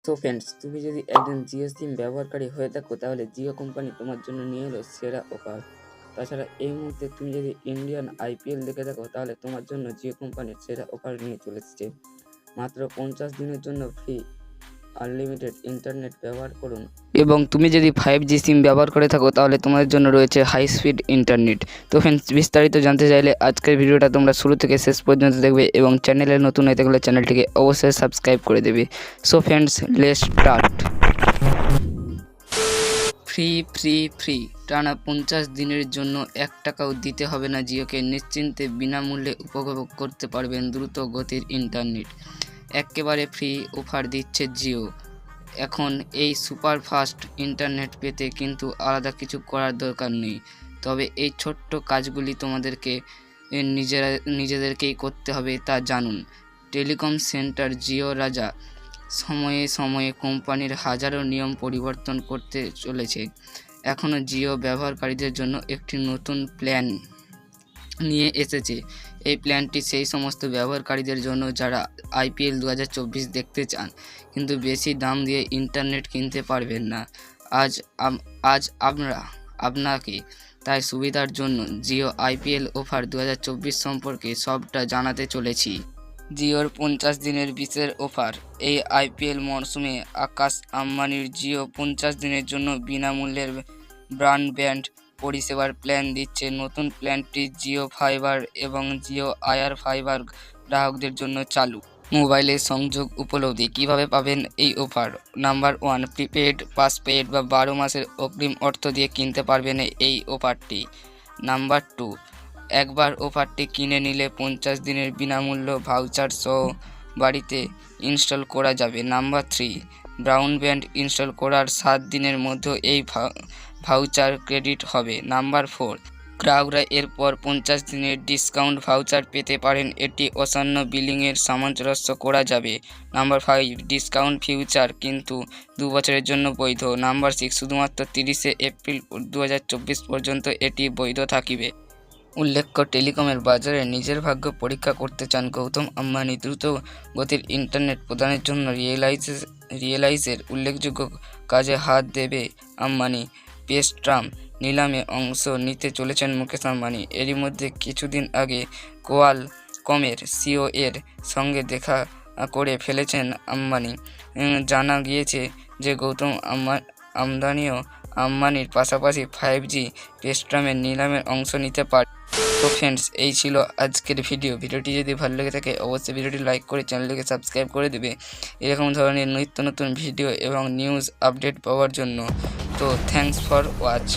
So friends, তুমি যদি একজন জিও সিম ব্যবহারকারী হয়ে থাকো তাহলে জিও কোম্পানি তোমার জন্য নিয়ে এলো সেরা অফার। তাছাড়া এই মুহূর্তে তুমি যদি ইন্ডিয়ান আইপিএল দেখে থাকো তাহলে তোমার জন্য জিও কোম্পানির সেরা অফার নিয়ে চলে এসেছে। মাত্র 50 দিনের জন্য ফ্রি আনলিমিটেড ইন্টারনেট ব্যবহার করুন, এবং তুমি যদি 5G সিম ব্যবহার করে থাকো তাহলে তোমাদের জন্য রয়েছে হাই স্পিড ইন্টারনেট। তো ফ্রেন্ডস, বিস্তারিত জানতে চাইলে আজকের ভিডিওটা তোমরা শুরু থেকে শেষ পর্যন্ত দেখবে এবং চ্যানেলে নতুন হয়ে থাকলে চ্যানেলটিকে অবশ্যই সাবস্ক্রাইব করে দেবে। So friends, let's start. Free টানা 50 দিনের জন্য 1 টাকাও দিতে হবে না জিওকে। নিশ্চিন্তে বিনামূল্যে উপভোগ করতে পারবেন দ্রুত গতির ইন্টারনেট। একেবারে ফ্রি অফার দিচ্ছে জিও। এখন এই সুপার ফাস্ট ইন্টারনেট পেতে কিন্তু আলাদা কিছু করার দরকার নেই, তবে এই ছোট্ট কাজগুলি তোমাদেরকে নিজেদেরকেই করতে হবে, তা জানুন। টেলিকম সেন্টার জিও রাজা সময়ে সময়ে কোম্পানির হাজারো নিয়ম পরিবর্তন করতে চলেছে। এখনও জিও ব্যবহারকারীদের জন্য একটি নতুন প্ল্যান নিয়ে এসেছে। এই প্ল্যানটি সেই সমস্ত ব্যবহারকারীদের জন্য যারা IPL 2024 দেখতে চান কিন্তু বেশি দাম দিয়ে ইন্টারনেট কিনতে পারবেন না। আজ আপনাকে তাই সুবিধার জন্য জিও IPL অফার 2024 সম্পর্কে সবটা জানাতে চলেছি। জিওর 50 দিনের বিশেষ অফার। এই IPL মরশুমে আকাশ আম্বানির জিও 50 দিনের জন্য বিনামূল্যের ব্রডব্যান্ড পরিষেবার প্ল্যান দিচ্ছে। নতুন প্ল্যানটি জিও ফাইবার এবং জিও আয়ার ফাইবার গ্রাহকদের জন্য চালু। মোবাইলে সংযোগ উপলব্ধি। কিভাবে পাবেন এই অফার? নাম্বার 1, প্রিপেড, পাসপেড বা 12 মাসের অগ্রিম অর্থ দিয়ে কিনতে পারবেন এই অফারটি। নাম্বার 2, একবার অফারটি কিনে নিলে 50 দিনের বিনামূল্য ভাউচার সহ বাড়িতে ইনস্টল করা যাবে। নাম্বার 3, ব্রডব্যান্ড ইনস্টল করার 7 দিনের মধ্যে এই ভাউচার ক্রেডিট হবে। নাম্বার 4, গ্রাহকরা এরপর 50 দিনের ডিসকাউন্ট ভাউচার পেতে পারেন। এটি অসান্য বিলিংয়ের সামঞ্জস্য করা যাবে। নাম্বার 5, ডিসকাউন্ট ফিউচার কিন্তু 2 বছরের জন্য বৈধ। নাম্বার 6, শুধুমাত্র 30শে এপ্রিল 2024 পর্যন্ত এটি বৈধ থাকিবে। উল্লেখ্য, টেলিকমের বাজারে নিজের ভাগ্য পরীক্ষা করতে চান গৌতম আম্বানি। দ্রুত গতির ইন্টারনেট প্রদানের জন্য রিয়েলাইজের উল্লেখযোগ্য কাজে হাত দেবে আম্বানি। স্পেকট্রাম নিলামে অংশ নিতে চলেছেন মুকেশ আম্বানি। এরই মধ্যে কিছুদিন আগে কোয়ালকমের CEO এর সঙ্গে দেখা করে ফেলেছেন আম্বানি। জানা গিয়েছে যে গৌতম আম্বানিও আম্বানির পাশাপাশি 5G স্পেকট্রামের নিলামের অংশ নিতে পারে। তো ফ্রেন্ডস, এই ছিল আজকের ভিডিওটি যদি ভালো লেগে থাকে অবশ্যই ভিডিওটি লাইক করে চ্যানেলটিকে সাবস্ক্রাইব করে দেবে এরকম ধরনের নিত্য নতুন ভিডিও এবং নিউজ আপডেট পাওয়ার জন্য। তো থ্যাঙ্কস ফর ওয়াচ।